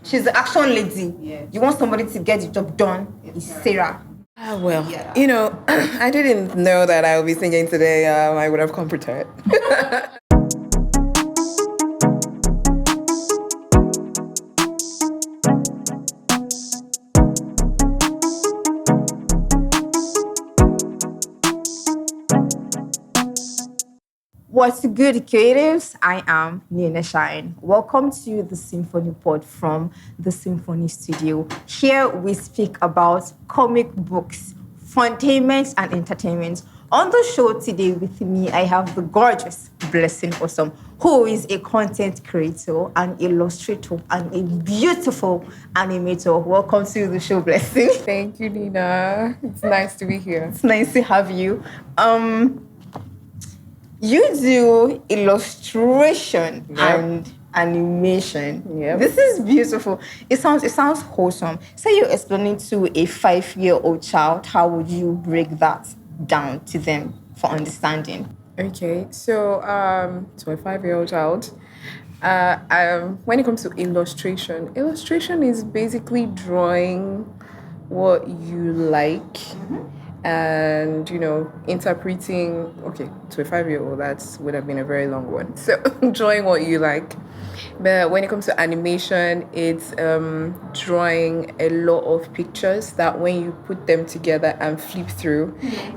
She's the action lady. Yeah. You want somebody to get the job done, it's Sarah. Well, you know, I didn't know that I would be singing today. I would have come prepared. What's good, creatives? I am Nina Shine. Welcome to the Symphony Pod from the Symphony Studio. Here we speak about comic books, funtainment, and entertainment. On the show today with me, I have the gorgeous Blessing Ossom, who is a content creator, an illustrator, and a beautiful animator. Welcome to the show, Blessing. Thank you, Nina. It's nice to be here. It's nice to have you. You do illustration and animation. Yep. This is beautiful. It sounds wholesome. Say you're explaining to a 5-year-old child, how would you break that down to them for understanding? Okay, so to a 5-year-old child, when it comes to illustration is basically drawing what you like. And interpreting, okay, to a 5-year-old, that would have been a very long one. So drawing what you like. But when it comes to animation, it's drawing a lot of pictures that when you put them together and flip through,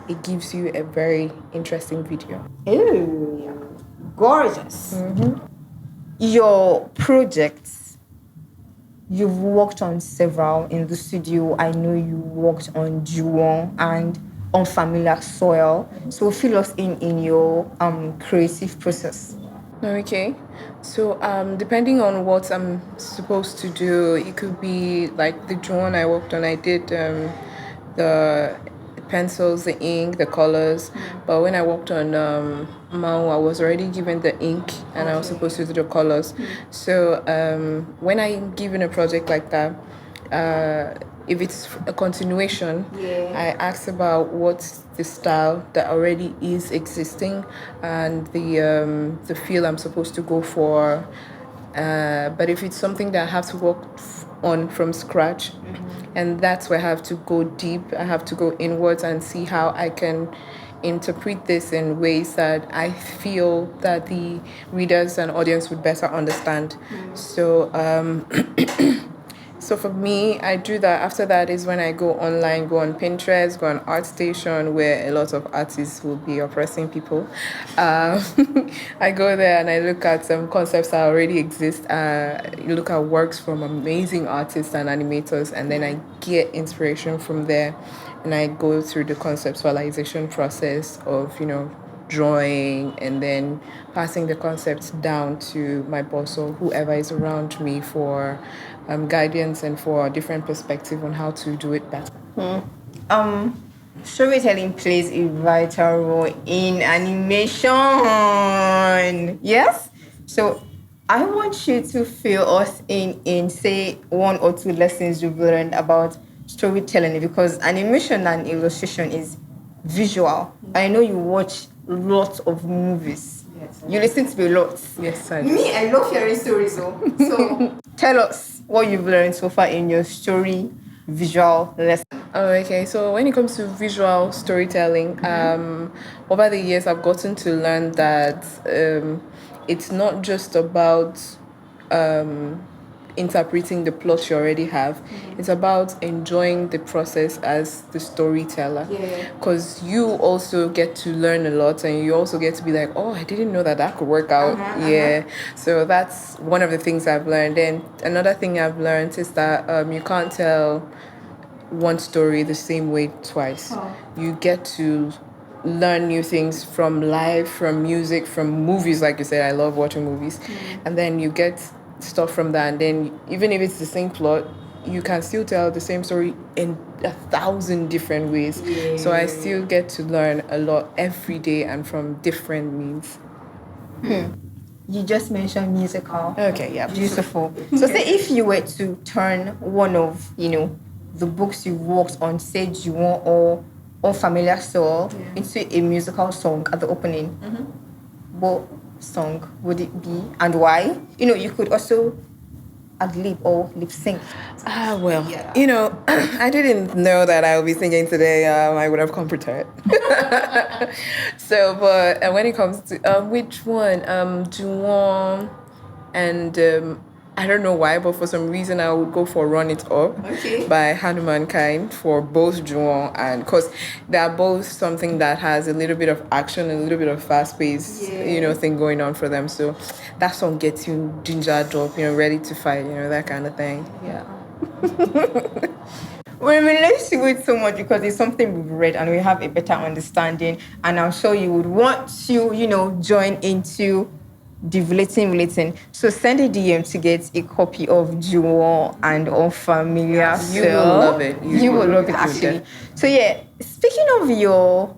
it gives you a very interesting video. Ooh, gorgeous. Your projects, you've worked on several in the studio. I know you worked on Juwon and Unfamiliar Soil. So fill us in your creative process. Okay, so depending on what I'm supposed to do, it could be like the Juwon I worked on. I did the pencils, the ink, the colors. But when I worked on Mao, I was already given the ink and I was supposed to do the colors. So when I'm given a project like that, if it's a continuation, I ask about what's the style that already is existing and the feel I'm supposed to go for. But if it's something that I have to work on from scratch, and that's where I have to go deep, I have to go inwards and see how I can interpret this in ways that I feel that the readers and audience would better understand. So so for me, I do that. After that is when I go online, go on Pinterest, go on ArtStation, where a lot of artists will be oppressing people. I go there and I look at some concepts that already exist. You look at works from amazing artists and animators, and then I get inspiration from there. And I go through the conceptualization process of, drawing and then passing the concepts down to my boss or whoever is around me for guidance and for a different perspective on how to do it better. Storytelling plays a vital role in animation. Yes? So I want you to fill us in say 1 or 2 lessons you've learned about storytelling, because animation and illustration is visual. I know you watch lots of movies. Yes. You listen to a lot. Yes, I do. Me, I love hearing stories. So tell us what you've learned so far in your story visual lesson. Oh, okay. So when it comes to visual storytelling, over the years I've gotten to learn that it's not just about interpreting the plot you already have. It's about enjoying the process as the storyteller, because you also get to learn a lot and you also get to be like, oh, I didn't know that could work out. So that's one of the things I've learned. And another thing I've learned is that you can't tell one story the same way twice. You get to learn new things from life, from music, from movies. Like you said, I love watching movies. And then you get stuff from that, and then even if it's the same plot, you can still tell the same story in 1,000 different ways. So I still get to learn a lot every day and from different means. You just mentioned musical. Okay, yeah. Beautiful. So say if you were to turn one of the books you worked on, say Juwon or Unfamiliar Soul, into a musical song at the opening, what song would it be and why? You could also ad lib or lip sync? Well, I didn't know that I would be singing today. I would have come prepared. So, but when it comes to which one, Juwon and I don't know why, but for some reason I would go for Run It Up by Hanuman Kind for both Juwon, and because they are both something that has a little bit of action, a little bit of fast paced, thing going on for them. So that song gets you gingered up, ready to fight, that kind of thing. Yeah. We're related to it so much because it's something we've read and we have a better understanding. And I'm sure you would want to, join into the relating. So send a DM to get a copy of Juwon and Unfamiliar. You will love it. You will love it, actually. So yeah, speaking of your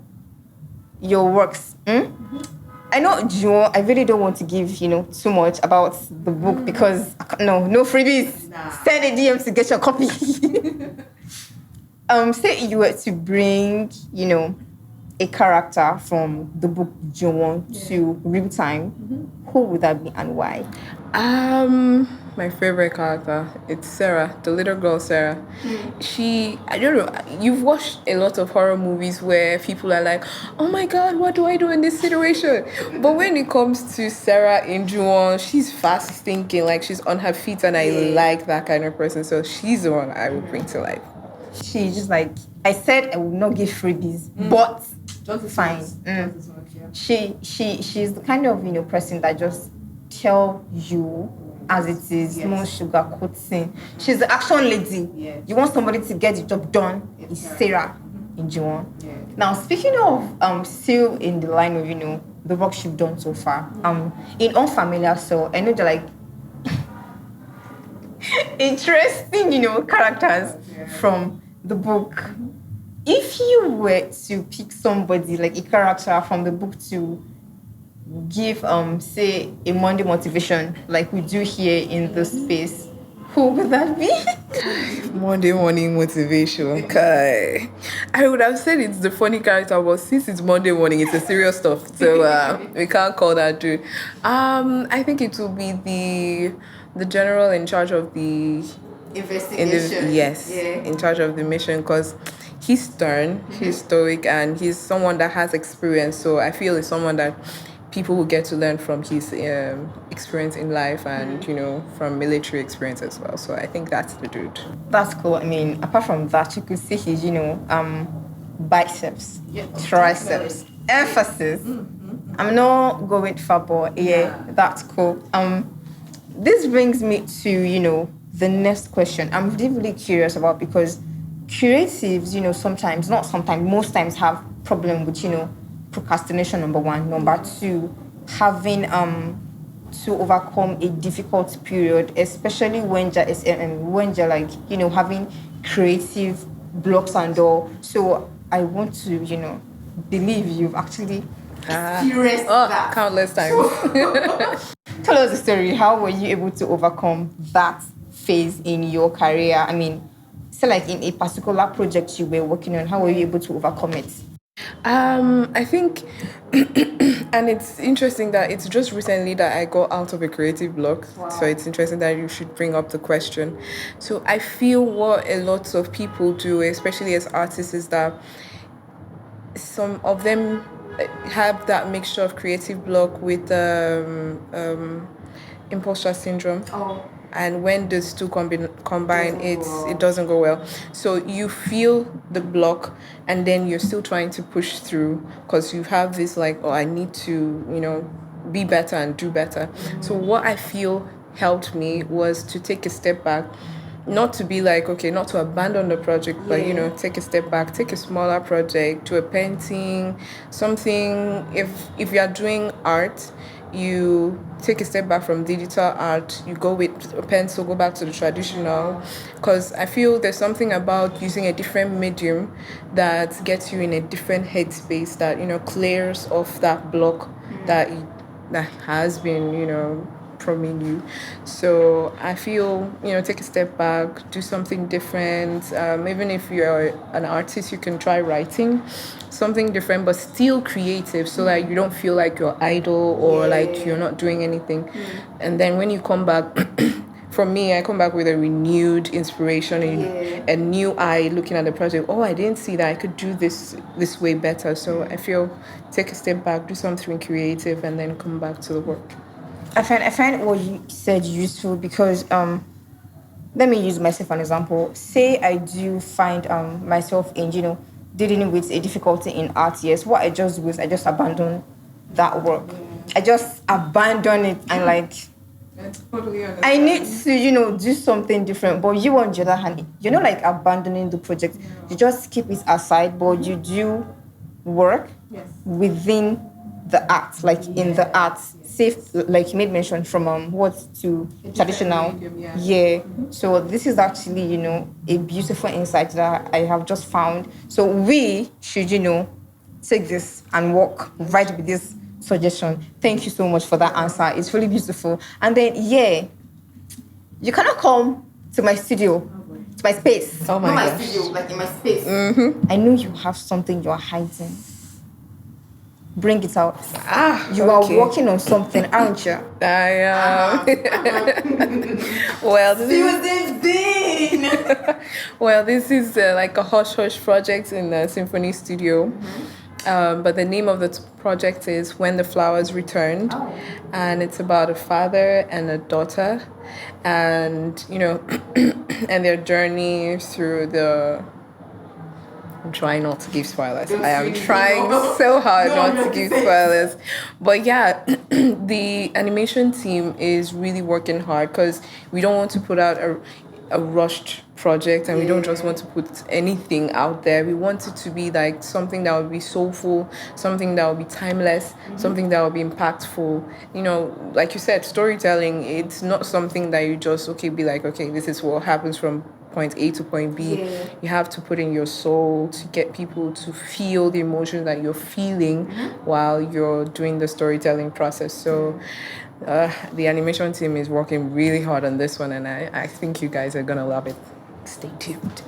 works, I know Juwon, I really don't want to give, too much about the book because no freebies. Nah. Send a DM to get your copy. Say you were to bring, a character from the book Juwon to real time, who would that be and why? My favorite character, it's Sarah, the little girl Sarah. I don't know, you've watched a lot of horror movies where people are like, oh my god, what do I do in this situation? But when it comes to Sarah in Juwon, she's fast thinking, like she's on her feet, and I like that kind of person. So she's the one I would bring to life. She's just like, I said I will not give freebies, but just fine. She's the kind of person that just tell you as it is, no sugar coating. She's the action lady. Yes. You want somebody to get the job done, it's Sarah in Juwon. Yeah. Now speaking of still in the line of the work you've done so far, in Unfamiliar, so I know they're like interesting, characters from the book. If you were to pick somebody, like a character from the book, to give, say, a Monday motivation, like we do here in this space, who would that be? Monday morning motivation. Okay. I would have said it's the funny character, but since it's Monday morning, it's a serious stuff. So we can't call that dude. I think it will be the general in charge of the investigation. In charge of the mission, because he's stern, he's stoic, and he's someone that has experience. So I feel it's someone that people will get to learn from his experience in life and from military experience as well. So I think that's the dude. That's cool. I mean, apart from that, you could see his biceps, triceps, emphasis. I'm not going far, but that's cool. This brings me to the next question. I'm really curious about, because creatives, sometimes, not sometimes, most times have problem with procrastination, number one. Number two, having to overcome a difficult period, especially when you're like having creative blocks and all. So I want to believe you've actually experienced that countless times. Tell us the story. How were you able to overcome that phase in your career? I mean, so like in a particular project you were working on, how were you able to overcome it? I think, and it's interesting that it's just recently that I got out of a creative block. Wow. So it's interesting that you should bring up the question. So I feel what a lot of people do, especially as artists, is that some of them have that mixture of creative block with imposter syndrome. Oh. And when those two combine, it doesn't go well. So you feel the block, and then you're still trying to push through because you have this like, I need to, be better and do better. Mm-hmm. So what I feel helped me was to take a step back, not to be like, okay, not to abandon the project, but, take a step back, take a smaller project, do a painting, something. If you are doing art, you take a step back from digital art, you go with a pencil, go back to the traditional, because I feel there's something about using a different medium that gets you in a different headspace, that clears off that block that has been from you. So I feel take a step back, do something different. Even if you're an artist, you can try writing something different but still creative, so that you don't feel like you're idle or like you're not doing anything. And then when you come back, for me, I come back with a renewed inspiration and a new eye looking at the project. Oh, I didn't see that. I could do this way better. So I feel take a step back, do something creative, and then come back to the work. I find what you said useful because let me use myself an example. Say I do find myself in dealing with a difficulty in art. Yes, what I just do is I just abandon that work. I just abandon it and like Totally I need to do something different. But you on the other hand, you're not like abandoning the project. You just keep it aside, but you do work within the art, like in the art. Safe, like you made mention from what to traditional. Yeah. So this is actually, a beautiful insight that I have just found. So we should, take this and work right with this suggestion. Thank you so much for that answer. It's really beautiful. And then you cannot come to my studio, to my space. Oh my Not gosh. my studio, like in my space. I know you have something you're hiding. Bring it out. You okay. are working on something, aren't you? I well, this is like a hush hush project in the symphony studio. But the name of the project is When the Flowers Returned, and it's about a father and a daughter, and and their journey through the. I'm trying not to give spoilers. I am trying so hard not to give spoilers. But yeah, the animation team is really working hard because we don't want to put out a rushed project, and we don't just want to put anything out there. We want it to be like something that will be soulful, something that will be timeless, something that will be impactful. Like you said, storytelling, it's not something that you just be like, okay, this is what happens from point A to point B. You have to put in your soul to get people to feel the emotions that you're feeling while you're doing the storytelling process. So the animation team is working really hard on this one, and I think you guys are gonna love it. Stay tuned.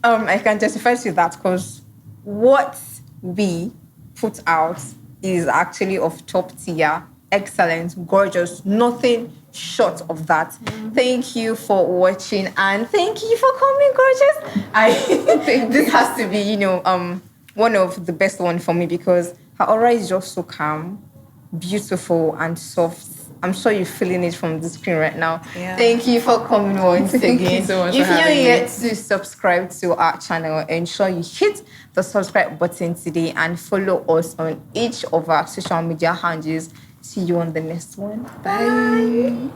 I can testify to that because what we put out is actually of top tier, excellent, gorgeous, nothing short of that. Thank you for watching and thank you for coming, gorgeous. I think this has to be, one of the best one for me because her aura is just so calm, beautiful, and soft. I'm sure you're feeling it from the screen right now. Yeah. Thank you for coming once again. Thank you so much If for you're having me. yet to subscribe to our channel, ensure you hit the subscribe button today and follow us on each of our social media handles. See you on the next one. Bye.